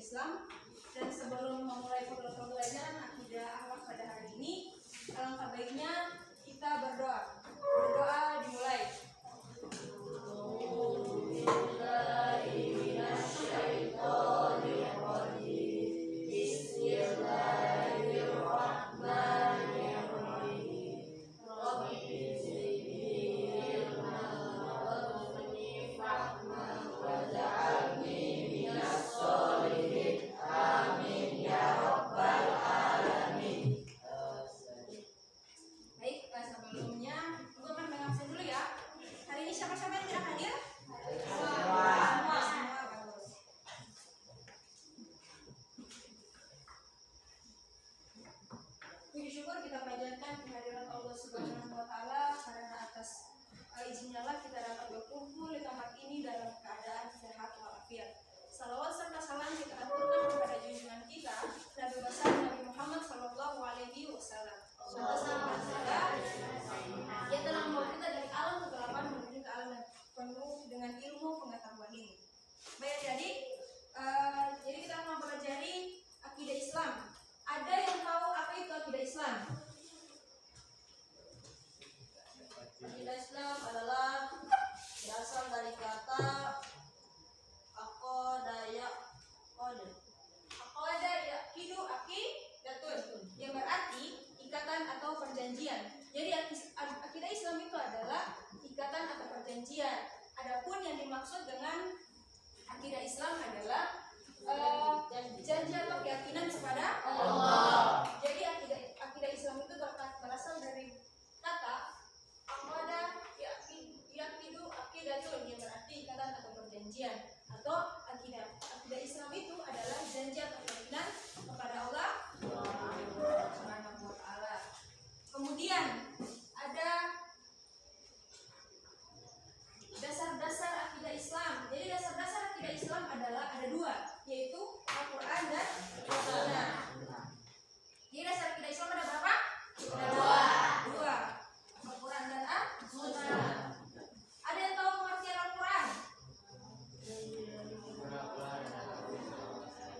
Islam. Dan sebelum memulai pembelajaran akidah akhlak pada hari ini, alangkah baiknya kita berdoa. Berdoa dimulai. Izinnya lah kita dapat berkumpul di tempat ini dalam keadaan sehat walafiat. Salawat serta salam kita aturkan kepada junjungan kita Nabi besar Nabi Muhammad Sallallahu Alaihi Wasallam. Dia telah membawa kita dari alam kegelapan menuju ke alam penuh dengan ilmu pengetahuan ini. Baik, jadi kita akan mempelajari akidah Islam. Ada yang tahu apa itu akidah Islam? Akidah Islam adalah berasal dari kata aqada yaqidu aqidatun, yang berarti ikatan atau perjanjian. Jadi akidah Islam itu adalah ikatan atau perjanjian. Adapun yang dimaksud dengan akidah Islam adalah janji atau keyakinan kepada Allah. Jadi akidah Islam itu berasal dari kata aqada yaqidu aqidatun, yang berarti ikatan atau perjanjian. Atau akidah Islam itu adalah janji atau keyakinan kepada Allah Subhanahu wa taala. Kemudian ada dasar-dasar akidah Islam. Jadi dasar-dasar akidah Islam ada dua, yaitu Al-Quran dan Sunnah. Jadi dasar akidah Islam ada berapa? Dua. Al-Quran dan Sunnah. Ada yang tahu pengertian Al-Quran?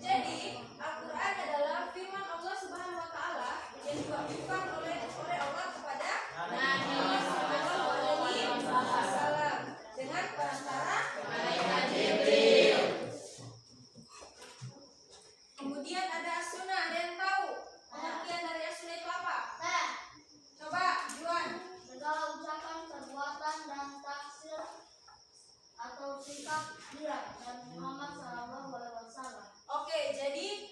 Jadi Al-Quran adalah firman Allah Subhanahu wa taala yang diwahyukan oleh Allah kepada Nabi Sallallahu Alaihi Wasallam dengan perantara malaikat Jibril. Kemudian ada As-Sunnah. Ada yang tahu pengertian dari As-Sunnah itu apa? Coba Juan. Segala ucapan, perbuatan, dan tafsir atau sikap dia dan Muhammad Sallallahu Alaihi Wasallam. Oke, jadi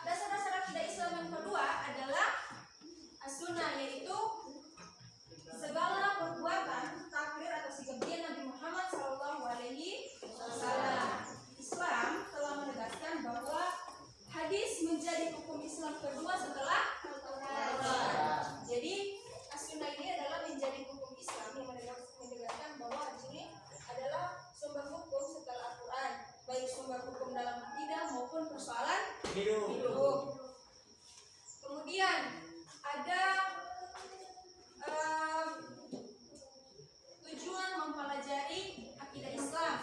dasar-dasar akidah Islam yang kedua adalah As-Sunnah, yaitu segala perbuatan, takrir atau sikap dia Nabi Muhammad Sallallahu Alaihi Wasallam. Islam telah menegaskan bahwa hadis menjadi hukum Islam kedua setelah Al-Quran. Jadi As-Sunnah ini adalah menjadi hukum Islam yang menegaskan bahwa hadis ini adalah sumber hukum setelah Al-Quran, baik sumber hukum dalam akidah maupun persoalan hidup. Kemudian ada tujuan mempelajari akidah Islam.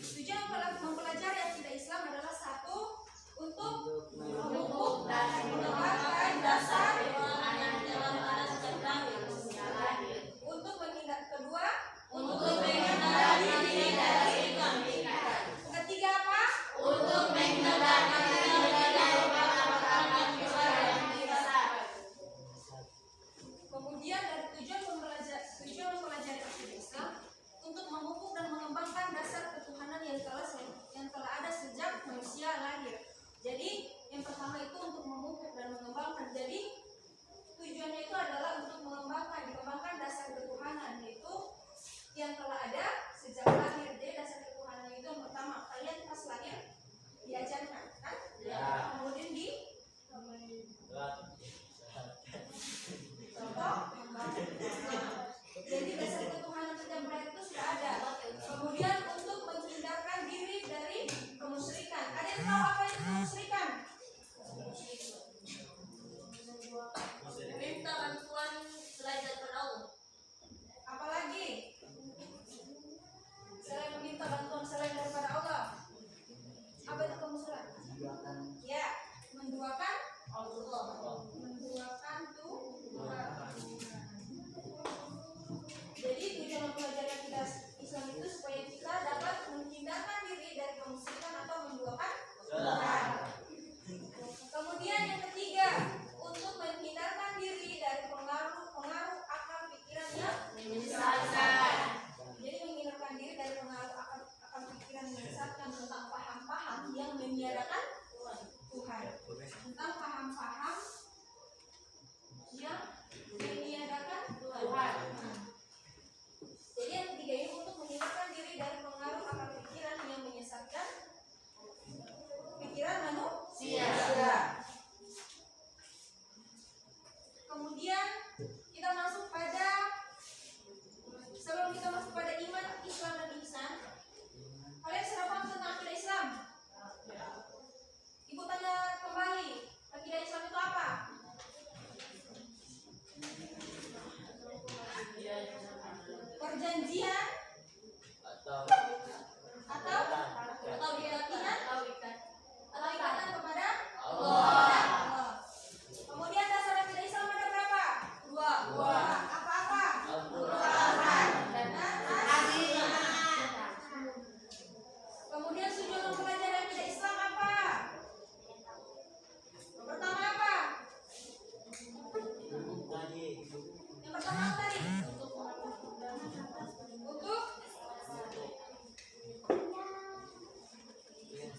Tujuan mempelajari akidah Islam adalah satu, untuk memupuk dan mengembangkan dasar untuk kedua, untuk menghindari diri dari kemungkaran. Ketiga apa? Untuk menghindari diri dari perbuatan dosa. Kemudian ada tujuan mempelajari akidah Islam untuk memupuk dan mengembangkan dasar ketuhanan yang telah ada sejak manusia lahir. Jadi yang pertama itu untuk memupuk dan mengembangkan. Jadi tujuannya itu adalah untuk dikembangkan dasar ketuhanan, yaitu yang telah ada sejak lahir. Jadi dasar ketuhanan itu yang pertama, kalian pas lahir diajarkan, kan? Ya. Kemudian contoh. Jadi dasar ketuhanan sejak lahir itu sudah ada. Kemudian untuk menghindarkan diri dari kemusyrikan. Ada yang tahu apa itu kemusyrikan? Minta bantuan selain daripada Allah. Apalagi? Selain meminta bantuan selain daripada Allah. Apa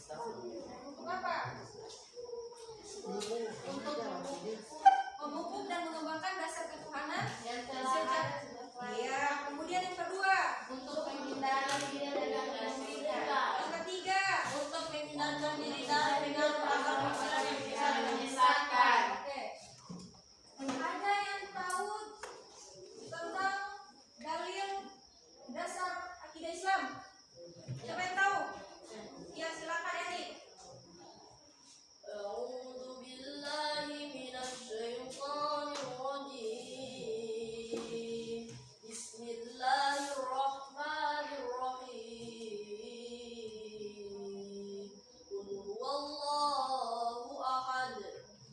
Untuk apa? Untuk Memupuk dan mengembangkan dasar ketuhanan yang telah ada Iya. Kemudian yang kedua, untuk menghindarkan diri dari kesyirikan. yang ketiga, Untuk menghindarkan diri dari perkara-perkara yang bisa menyesatkan. oke. Ada yang tahu tentang dalil dasar akidah Islam? Siapa yang tahu? Ya, silakan Erik. أعوذ بالله من الشيطان الرجيم بسم الله الرحمن الرحيم قل هو الله أحد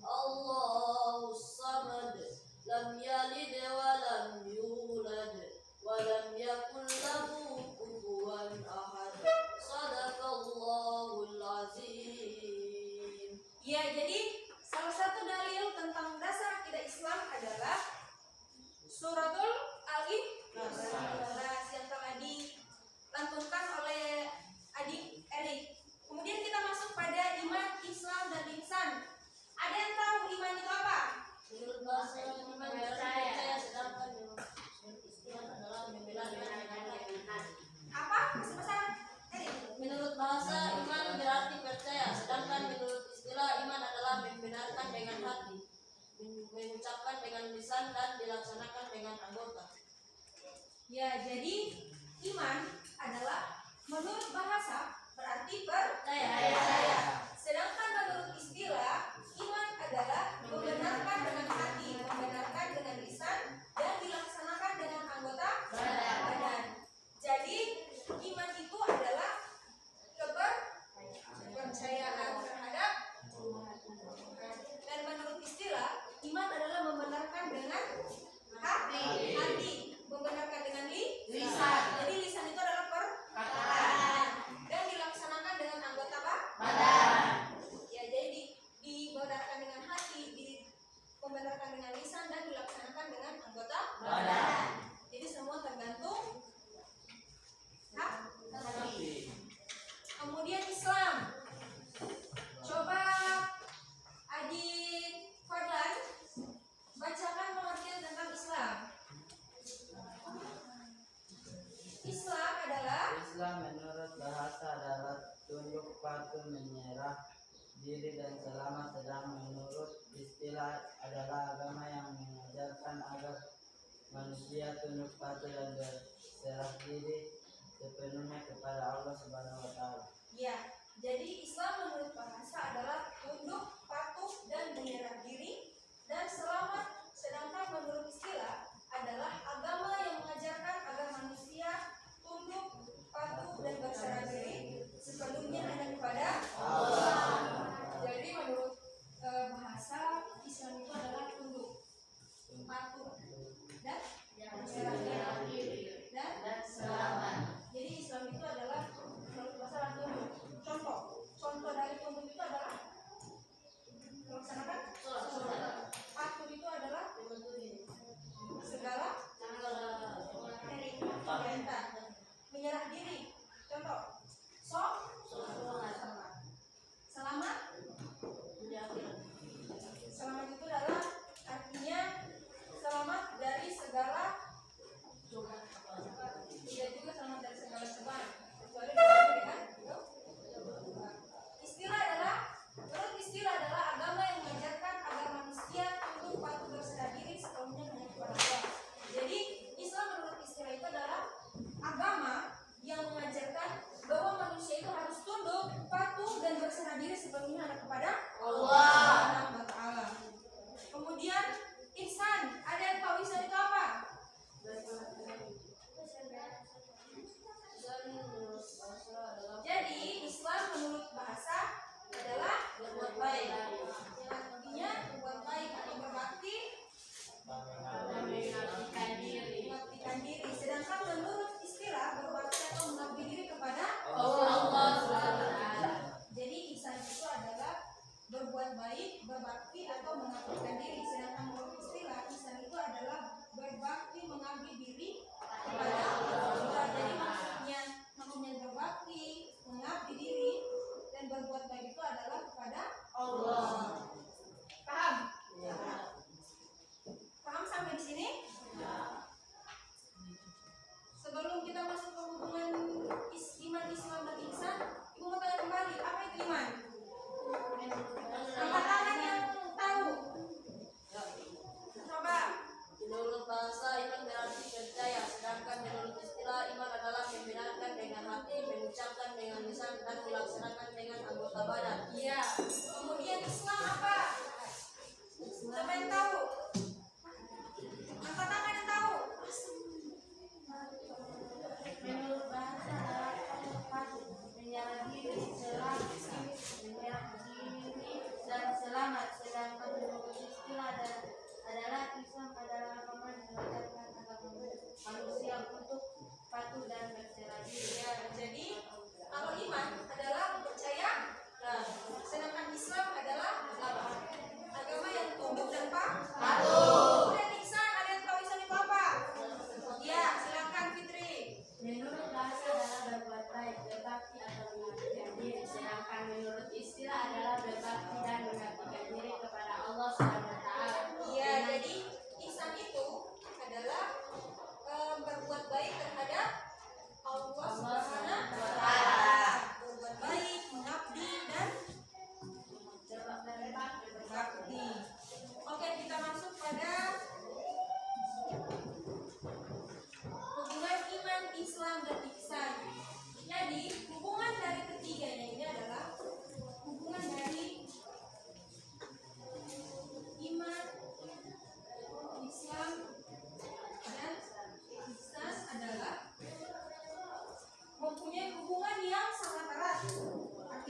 الله الصمد لم يلد ولم يولد ولم يكن له كفوا أحد صدق الله العظيم. Ya, jadi salah satu dalil tentang dasar akidah Islam adalah Suratul Al-Ikhlas yang telah dilantunkan oleh adik Erik. Kemudian kita masuk pada iman, Islam, dan ihsan. Ada yang tahu iman itu apa? Menurut bahasa iman percaya, sedangkan istilah adalah membenarkan dengan Apa? Masih pesan? Erik. menurut bahasa iman berarti percaya, sedangkan menurut istilah iman adalah membenarkan dengan hati, mengucapkan dengan lisan dan dilaksanakan dengan anggota. Ya, jadi iman adalah menurut bahasa berarti percaya. Sedangkan menurut istilah, iman adalah membenarkan dengan hati, membenarkan dengan lisan, dan dilaksanakan dengan anggota badan. Jadi iman itu adalah kepercayaan terhadap Tuhan. Dan menurut istilah, iman adalah membenarkan dengan hati, membenarkan dengan lisan. Jadi lisan itu adalah perkataan dan dilaksanakan dengan anggota badan. Ya, jadi dibenarkan dengan hati, membenarkan dengan lisan, dan dilaksanakan dengan anggota badan. Jadi semua tergantung hati. Kemudian Islam. Coba adik Fadlan bacakan pengertian tentang Islam. Islam adalah Islam menurut bahasa adalah tunduk patuh menyerah diri dan selamat, sedang menurut istilah adalah agama yang mengajarkan agar manusia tunduk patuh dan berserah diri sepenuhnya kepada Allah Subhanahu wa taala. ya. Jadi Islam menurut bahasa adalah tunduk, patuh, dan menyerah diri dan selamat. Sedangkan menurut istilah adalah agama yang mengajarkan agar manusia tunduk, patuh, dan berserah diri sepenuhnya hanya kepada Allah. Jadi menurut bahasa Islam itu adalah tunduk, patuh, dan berserah diri dan selamat. Jadi Islam itu adalah menurut bahasa adalah tunduk. Contoh dari tunduk itu adalah melaksanakan sholat. Patuh itu adalah segala perintah. Menyerah diri. Contoh. Selamat. Selamat itu adalah artinya selamat dari segala tidak juga selamat dari segala cobaan kecuali dengan istilah adalah menurut istilah adalah agama yang mengajarkan agar manusia tunduk patuh berserah diri sepenuhnya hanya kepada Allah. Jadi Islam menurut istilah itu adalah agama yang mengajarkan bahwa manusia itu harus tunduk, patuh, dan berserah diri sepenuhnya hanya kepada Allah Subhanahu wa taala. Kemudian ihsan, ada yang tahu ihsan itu apa? Jadi Islam menurut bahasa adalah berbuat baik. Yang artinya berbuat baik atau berbakti, mengabdikan diri. Sedangkan menurut istilah berbakti atau mengabdi diri kepada Allah. Jadi ihsan itu adalah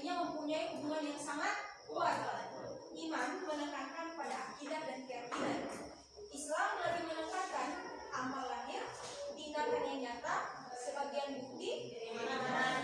artinya mempunyai hubungan yang sangat kuat. Iman menekankan pada akidah dan keyakinan. Islam lebih menekankan amal lahir, tindakan yang nyata, sebagian bukti, keimanan